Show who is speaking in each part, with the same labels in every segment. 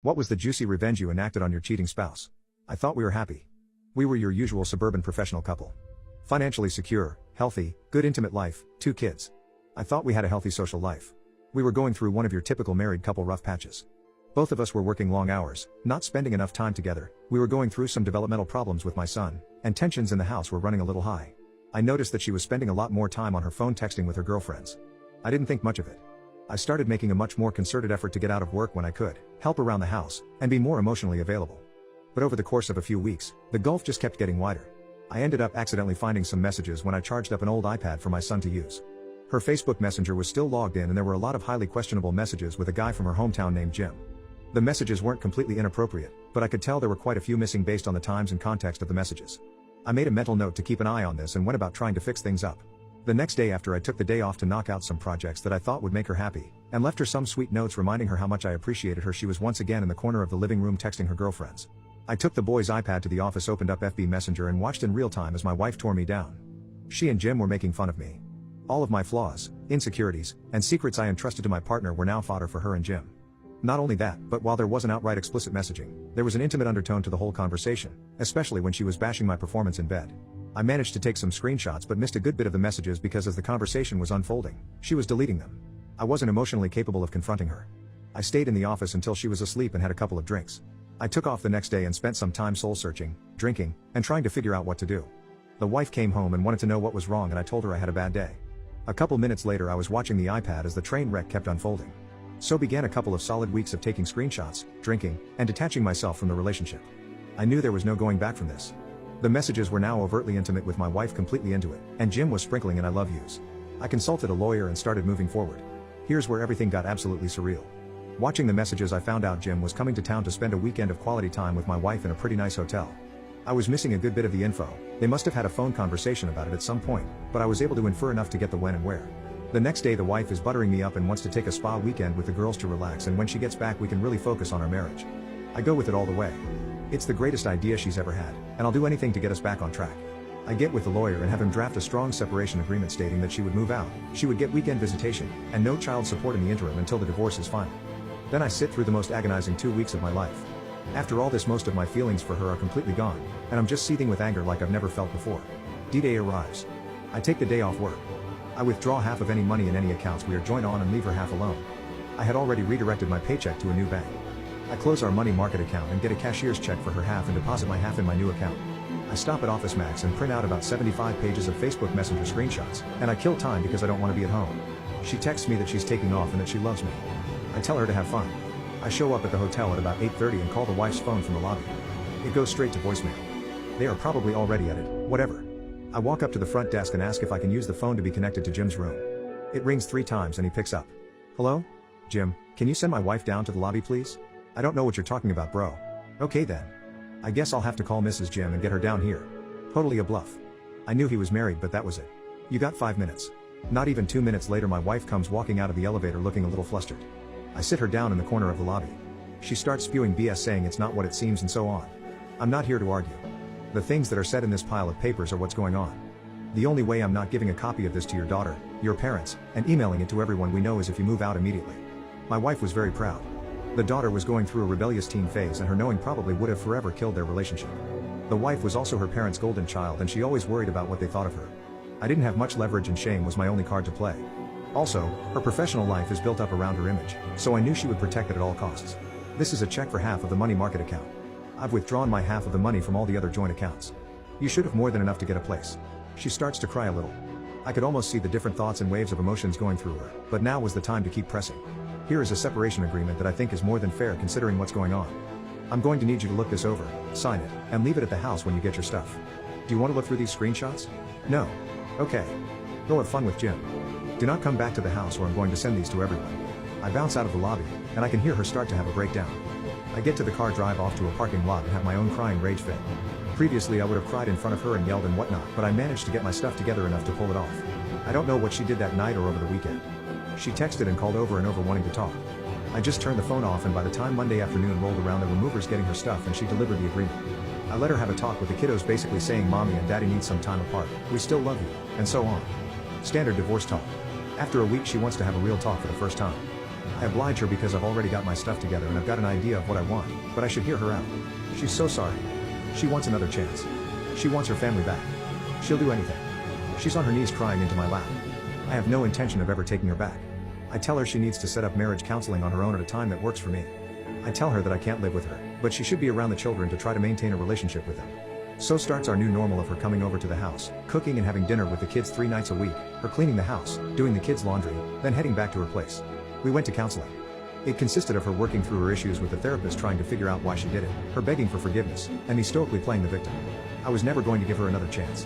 Speaker 1: What was the juicy revenge you enacted on your cheating spouse? I thought we were happy. We were your usual suburban professional couple. Financially secure, healthy, good intimate life, 2 kids. I thought we had a healthy social life. We were going through one of your typical married couple rough patches. Both of us were working long hours, not spending enough time together. We were going through some developmental problems with my son, and tensions in the house were running a little high. I noticed that she was spending a lot more time on her phone texting with her girlfriends. I didn't think much of it. I started making a much more concerted effort to get out of work when I could, help around the house, and be more emotionally available. But over the course of a few weeks, the gulf just kept getting wider. I ended up accidentally finding some messages when I charged up an old iPad for my son to use. Her Facebook Messenger was still logged in and there were a lot of highly questionable messages with a guy from her hometown named Jim. The messages weren't completely inappropriate, but I could tell there were quite a few missing based on the times and context of the messages. I made a mental note to keep an eye on this and went about trying to fix things up. The next day after I took the day off to knock out some projects that I thought would make her happy, and left her some sweet notes reminding her how much I appreciated her, she was once again in the corner of the living room texting her girlfriends. I took the boy's iPad to the office, opened up FB Messenger and watched in real time as my wife tore me down. She and Jim were making fun of me. All of my flaws, insecurities, and secrets I entrusted to my partner were now fodder for her and Jim. Not only that, but while there wasn't outright explicit messaging, there was an intimate undertone to the whole conversation, especially when she was bashing my performance in bed. I managed to take some screenshots but missed a good bit of the messages because as the conversation was unfolding, she was deleting them. I wasn't emotionally capable of confronting her. I stayed in the office until she was asleep and had a couple of drinks. I took off the next day and spent some time soul searching, drinking, and trying to figure out what to do. The wife came home and wanted to know what was wrong and I told her I had a bad day. A couple minutes later I was watching the iPad as the train wreck kept unfolding. So began a couple of solid weeks of taking screenshots, drinking, and detaching myself from the relationship. I knew there was no going back from this. The messages were now overtly intimate with my wife completely into it, and Jim was sprinkling in I love yous. I consulted a lawyer and started moving forward. Here's where everything got absolutely surreal. Watching the messages I found out Jim was coming to town to spend a weekend of quality time with my wife in a pretty nice hotel. I was missing a good bit of the info. They must have had a phone conversation about it at some point, but I was able to infer enough to get the when and where. The next day the wife is buttering me up and wants to take a spa weekend with the girls to relax, and when she gets back we can really focus on our marriage. I go with it all the way. It's the greatest idea she's ever had, and I'll do anything to get us back on track. I get with the lawyer and have him draft a strong separation agreement stating that she would move out, she would get weekend visitation, and no child support in the interim until the divorce is final. Then I sit through the most agonizing 2 weeks of my life. After all this, most of my feelings for her are completely gone, and I'm just seething with anger like I've never felt before. D-Day arrives. I take the day off work. I withdraw half of any money in any accounts we are joint on and leave her half alone. I had already redirected my paycheck to a new bank. I close our money market account and get a cashier's check for her half and deposit my half in my new account. I stop at Office Max and print out about 75 pages of Facebook Messenger screenshots, and I kill time because I don't want to be at home. She texts me that she's taking off and that she loves me. I tell her to have fun. I show up at the hotel at about 8:30 and call the wife's phone from the lobby. It goes straight to voicemail. They are probably already at it, whatever. I walk up to the front desk and ask if I can use the phone to be connected to Jim's room. It rings 3 times and he picks up. Hello? Jim, can you send my wife down to the lobby please? I don't know what you're talking about, bro. Okay then. I guess I'll have to call Mrs. Jim and get her down here. Totally a bluff. I knew he was married, but that was it. You got 5 minutes. Not even 2 minutes later my wife comes walking out of the elevator looking a little flustered. I sit her down in the corner of the lobby. She starts spewing BS saying it's not what it seems and so on. I'm not here to argue. The things that are said in this pile of papers are what's going on. The only way I'm not giving a copy of this to your daughter, your parents, and emailing it to everyone we know is if you move out immediately. My wife was very proud. The daughter was going through a rebellious teen phase and her knowing probably would have forever killed their relationship. The wife was also her parents' golden child and she always worried about what they thought of her. I didn't have much leverage and shame was my only card to play. Also, her professional life is built up around her image, so I knew she would protect it at all costs. This is a check for half of the money market account. I've withdrawn my half of the money from all the other joint accounts. You should have more than enough to get a place. She starts to cry a little. I could almost see the different thoughts and waves of emotions going through her, but now was the time to keep pressing. Here is a separation agreement that I think is more than fair considering what's going on. I'm going to need you to look this over, sign it, and leave it at the house when you get your stuff. Do you want to look through these screenshots? No. Okay. Go have fun with Jim. Do not come back to the house or I'm going to send these to everyone. I bounce out of the lobby, and I can hear her start to have a breakdown. I get to the car, drive off to a parking lot and have my own crying rage fit. Previously I would have cried in front of her and yelled and whatnot, but I managed to get my stuff together enough to pull it off. I don't know what she did that night or over the weekend. She texted and called over and over wanting to talk. I just turned the phone off and by the time Monday afternoon rolled around there were movers getting her stuff and she delivered the agreement. I let her have a talk with the kiddos basically saying mommy and daddy need some time apart, we still love you, and so on. Standard divorce talk. After a week she wants to have a real talk for the first time. I oblige her because I've already got my stuff together and I've got an idea of what I want, but I should hear her out. She's so sorry. She wants another chance. She wants her family back. She'll do anything. She's on her knees crying into my lap. I have no intention of ever taking her back. I tell her she needs to set up marriage counseling on her own at a time that works for me. I tell her that I can't live with her, but she should be around the children to try to maintain a relationship with them. So starts our new normal of her coming over to the house, cooking and having dinner with the kids 3 nights a week, her cleaning the house, doing the kids' laundry, then heading back to her place. We went to counseling. It consisted of her working through her issues with the therapist, trying to figure out why she did it, her begging for forgiveness, and me stoically playing the victim. I was never going to give her another chance.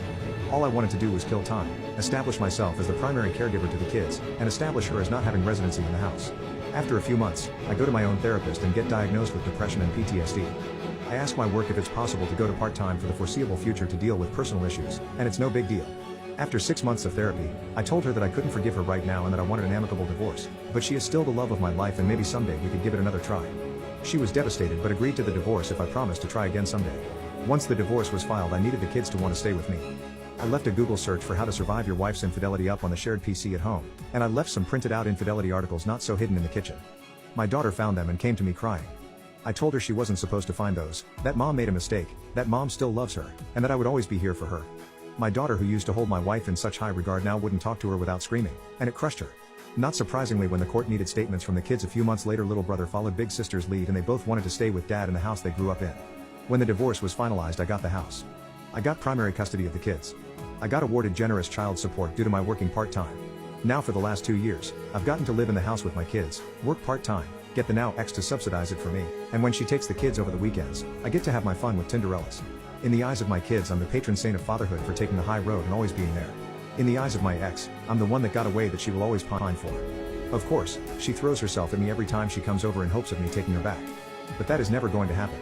Speaker 1: All I wanted to do was kill time, establish myself as the primary caregiver to the kids, and establish her as not having residency in the house. After a few months, I go to my own therapist and get diagnosed with depression and PTSD. I ask my work if it's possible to go to part-time for the foreseeable future to deal with personal issues, and it's no big deal. After 6 months of therapy, I told her that I couldn't forgive her right now and that I wanted an amicable divorce, but she is still the love of my life and maybe someday we could give it another try. She was devastated but agreed to the divorce if I promised to try again someday. Once the divorce was filed, I needed the kids to want to stay with me. I left a Google search for how to survive your wife's infidelity up on the shared PC at home, and I left some printed out infidelity articles not so hidden in the kitchen. My daughter found them and came to me crying. I told her she wasn't supposed to find those, that mom made a mistake, that mom still loves her, and that I would always be here for her. My daughter, who used to hold my wife in such high regard, now wouldn't talk to her without screaming, and it crushed her. Not surprisingly, when the court needed statements from the kids a few months later, little brother followed big sister's lead and they both wanted to stay with dad in the house they grew up in. When the divorce was finalized, I got the house. I got primary custody of the kids. I got awarded generous child support due to my working part-time. Now for the last 2 years, I've gotten to live in the house with my kids, work part-time, get the now ex to subsidize it for me, and when she takes the kids over the weekends, I get to have my fun with Tinderellas. In the eyes of my kids, I'm the patron saint of fatherhood for taking the high road and always being there. In the eyes of my ex, I'm the one that got away that she will always pine for. Of course, she throws herself at me every time she comes over in hopes of me taking her back. But that is never going to happen.